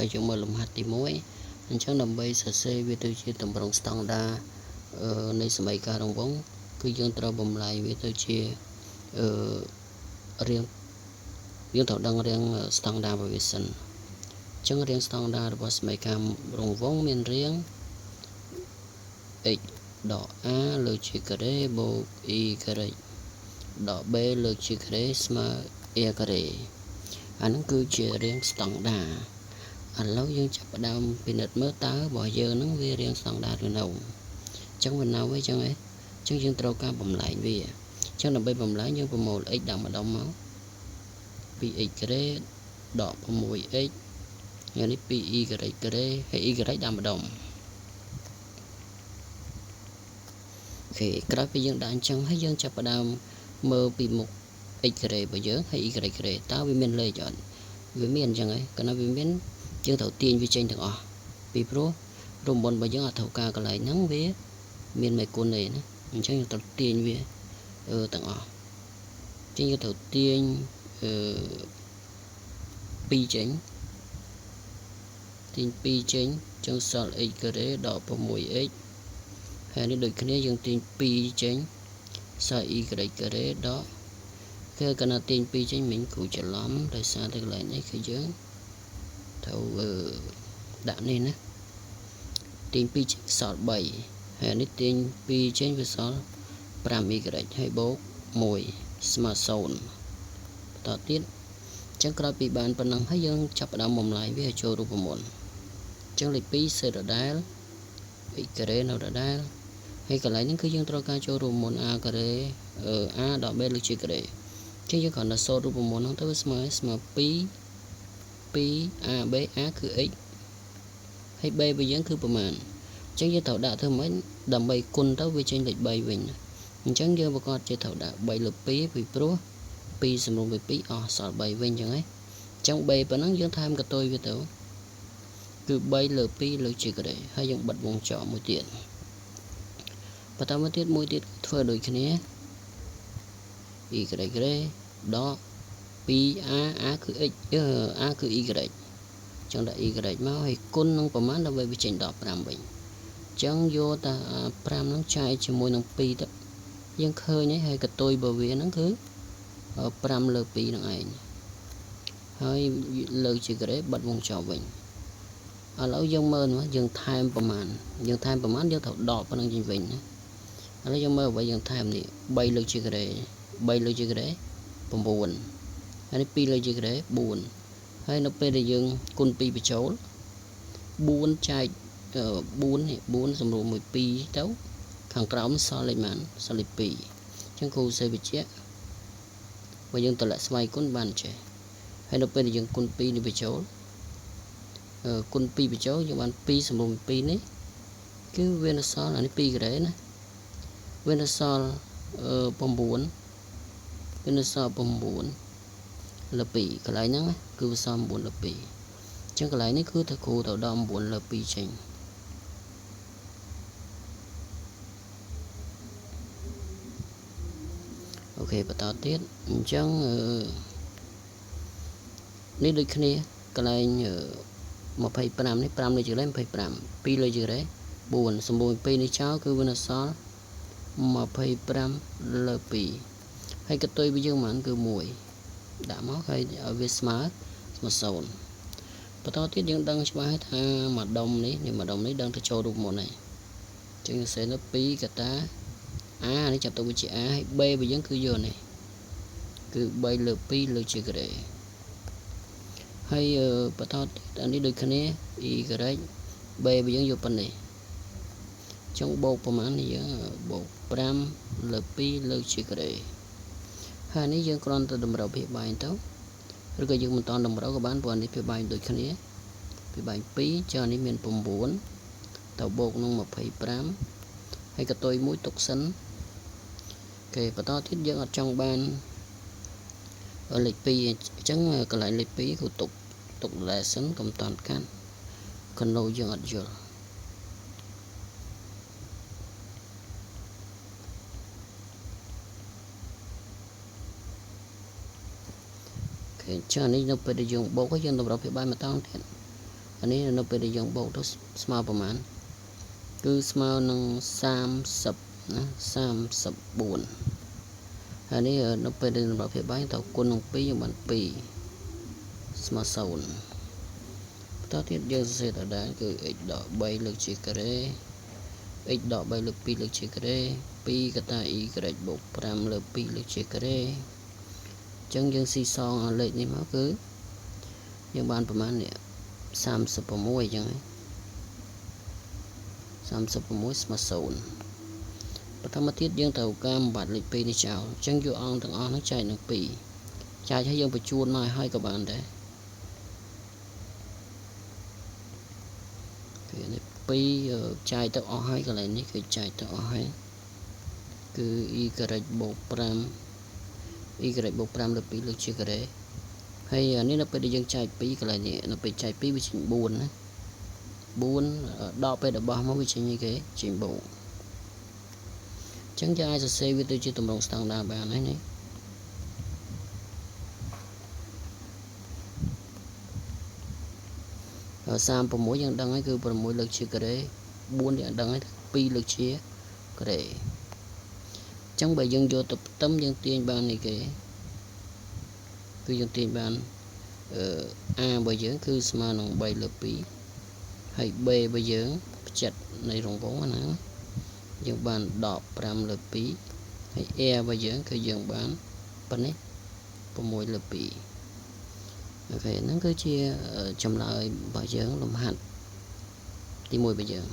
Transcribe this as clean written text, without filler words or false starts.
ហើយយើងមើលលំហាត់ទី1អញ្ចឹងដើម្បីសរសេរវាទៅជាតម្រងស្តង់ដានៃសមីការរង្វង់គឺយើងត្រូវបំលែងវាទៅជារាងយើងត្រូវដឹងរាងស្តង់ដារបស់វាសិនអញ្ចឹងរាងស្តង់ដារបស់សមីការរង្វង់មានរាង x ដក a លើកជាការ៉េបូក y ដក b លើកជាការ៉េស្មើ a ការ៉េអានឹងគឺជារាងស្តង់ដាឥឡូវយើងចាប់ផ្ដើមពិនិត្យមើលតើរបស់យើងនឹងវារាងស្តង់ដាឬនៅអញ្ចឹងវានៅអីចឹងឯងអញ្ចឹងយើងត្រូវការបំលែងវាអញ្ចឹងដើម្បីបំលែងយើងប្រមូល x ដាក់ម្ដុំមក 2x ការ៉េដក 6x យ៉ាងនេះ 2y ការ៉េហើយ y ដាក់ម្ដុំអូខេក្រោយពីយើងដាក់អញ្ចឹងហើយយើងចាប់ផ្ដើមមើលពីមុខ x ការ៉េរបស់យើងហើយ y ការ៉េតើវាមានលេខអត់វាមានអញ្ចឹងហើយកាលណាវាមានយើងត្រូវទាញវាចេញទាំងអស់ពីព្រោះរង្វង់របស់យើងអត់ត្រូវការកន្លែងហ្នឹងវាមានមេគុណទេណាអញ្ចឹងយើងត្រូវទាញវាទាំងអស់អញ្ចឹងយើងត្រូវទាញ2ចេញទាញ2ចេញអញ្ចឹងសល់ x ការ៉េដក 6x ហើយនេះដូចគ្នាយើងទាញ2ចេញសល់ y ការ៉េដកគឺកាលណាទាញ2ចេញមិញគ្រូច្រឡំដោយសារតែកន្លែងនេះគឺយើងត្រូវដាក់នេះណាទាញ2ចេញសល់3ហើយនេះទាញ2ចេញវាសល់ 5y ហើយបូក1ស្មើ0បន្តទៀតអញ្ចឹងក្រោយពីបានប៉ុណ្ណឹងហើយយើងចាប់ផ្ដើមបំលែងវាឲ្យចូលរូបមន្តអញ្ចឹងលេខ2សេដដែល x ការ៉េនៅដដែលហើយកន្លែងនេះគឺយើងត្រូវការចូលរូបមន្ត a ការ៉េa ដល់ b លើជាការ៉េអញ្ចឹងយើងគ្រាន់តែសូត្ររូបមន្តហ្នឹងទៅវាស្មើ2 2a b a គឺ x ហើយ b របស់យើងគឺប្រមាណអញ្ចឹងយើងត្រូវដាក់ធ្វើម៉េចដើម្បីគុណទៅវាចេញលេខ3វិញអញ្ចឹងយើងប្រកាសជាត្រូវដាក់3លើ2ពីព្រោះ2សម្រុំvới 2អស់សល់3វិញអញ្ចឹងហ៎អញ្ចឹង3ប៉ុណ្ណឹងយើងថែមកតុយវាទៅគឺ3លើ2លើជាការ៉េហើយយើងបិទវងចោលមួយទៀតបន្តមកទៀតមួយទៀតធ្វើដូចគ្នា y ការ៉េដក 2a គឺ x a គឺ y ចឹងដាក់ y មកហើយគុណនឹងប្រមាណដើម្បីវាចេញដល់5វិញអញ្ចឹងយកតា5ហ្នឹងចែកជាមួយនឹង2ទៅយើងឃើញហើយកតុយរបស់វាហ្នឹងគឺ5លើ2ហ្នឹងឯងហើយលើជាការ៉េបិទវងចោលវិញឥឡូវយើងមើលយើងថែមប្រមាណយើងត្រូវដកប៉ុណ្្នឹងចេញវិញណាឥឡូវយើងមើលអ្វីយើងថែមនេះ3លើជាការ៉េ9ហើយនេះ2លើជាការ៉េ4ហើយនៅពេលដែលយើងគុណ2បញ្ចូល4ចែក4សម្រួលមួយ2ទៅខាងក្រោមសល់លេខប៉ុន្មានសល់លេខ2អញ្ចឹងគ្រូសេបញ្ជាក់បើយើងតម្លាក់ស្វ័យគុណបានចេះហើយនៅពេលដែលយើងគុណ2នេះបញ្ចូលគុណ2បញ្ចូលយើងបាន2សម្រួល2នេះគឺវានៅសល់អានេះ2ការ៉េណាវានៅសល់9វានៅសល់9លើ2កន្លែងហ្នឹងគឺវាសល់9លើ2អញ្ចឹងកន្លែងនេះគឺថាគ្រូទៅដល់9លើ2ចេញអូខេបន្តទៀតអញ្ចឹងនេះដូចគ្នាកន្លែង25នេះ5លើជាការ៉េ25 2លើជាការ៉េ4សម្បូរ2នេះចោលគឺវានៅសល់25លើ2ហើយកតុយរបស់យើងហ្នឹងគឺ1ដាក់មកហើយឲ្យវាស្មើ0បន្តទៀតយើងដឹងច្បាស់ថាម្ដុំនេះដឹងទៅចូលរូបមន្តហើយអញ្ចឹងយើងសេនៅ2កតា a នេះចាប់ទៅវាជា a ហើយ b របស់យើងគឺយកនេះគឺ3លើ2លើជាការ៉េហើយបន្តទៀតអានេះដូចគ្នា y ការ៉េ b របស់យើងយកប៉ុណ្ណេះចុងបូកប្រមាណនេះយើងបូក5លើ2លើជាការ៉េហើយនេះយើងគ្រាន់តែតម្រូវភាគបែងទៅឬក៏យើងមិនតន់តម្រូវក៏បានព្រោះនេះភាគបែងដូចគ្នាភាគបែង2ចានេះមាន9ទៅបូកនឹង25ហើយកតុយមួយទុកសិនគេបន្តទៀតយើងអត់ចង់បានលេខ2អញ្ចឹងកន្លែងលេខ2គឺទុកដែរសិនកុំតន់កាន់កណ្ដោយើងអត់យល់អូខេចានេះនៅពេលដែលយើងបូកយើងតម្រូវភាគបែងមកតទៀត អានេះនៅពេលដែលយើងបូកទៅស្មើប្រមាណគឺស្មើនឹង30ណា34ហើយនេះនៅពេលដែលលំដាប់ភាពបាយតើគុណនឹង2យើងបាន2ស្មើ0បន្តទៀតយើងសរសេរដដែលគឺ x ដក3លើកជាការ៉េ x ដក3លើក2លើកជាការ៉េ2កតា y បូក5លើក2លើកជាការ៉េអញ្ចឹងយើងស៊ីសងអាលេខនេះមកគឺយើងបានប្រមាណនេះ36អញ្ចឹង36ស្មើ0បន្តមកទៀតយើងត្រូវការបំបត្តិលេខ2នេះចោលអញ្ចឹងយកអង្គទាំងអស់នោះចែកនឹង2ចែកឲ្យយើងបញ្ជូនមកឲ្យក៏បានដែរគឺនេះ2ចែកទៅអស់ហើយកន្លែងនេះគឺចែកទៅអស់ហើយគឺ y បូក5 y បូក5លើ2លើកជាការ៉េហើយនេះនៅពេលដែលយើងចែក2កន្លែងនេះនៅពេលចែក2វាចេញ4ណា4ដកពេលរបស់មកវាចេញអីគេចេញបូកអញ្ចឹងយើងអាចសរសេរវាទៅជាទម្រង់ស្តង់ដារបានហើយនេះ36យើងដឹងហើយគឺ6លើកជាការ៉េ4យើងដឹងហើយ2លើកជាការ៉េអញ្ចឹងបើយើងយកទៅផ្ទឹមយើងទាញបាននេះគេគឺយើងទាញបានa របស់យើងគឺស្មើនឹង3លើ2ហើយ b របស់យើងផ្ចិតនៃរង្វង់ណាយើងបានដក5លើ2ហើយ a របស់យើងគឺយើងបានប៉ុណ្នេះ6លើ2អូខេហ្នឹងគឺជាចម្លើយរបស់យើងលំហាត់ទី1របស់យើង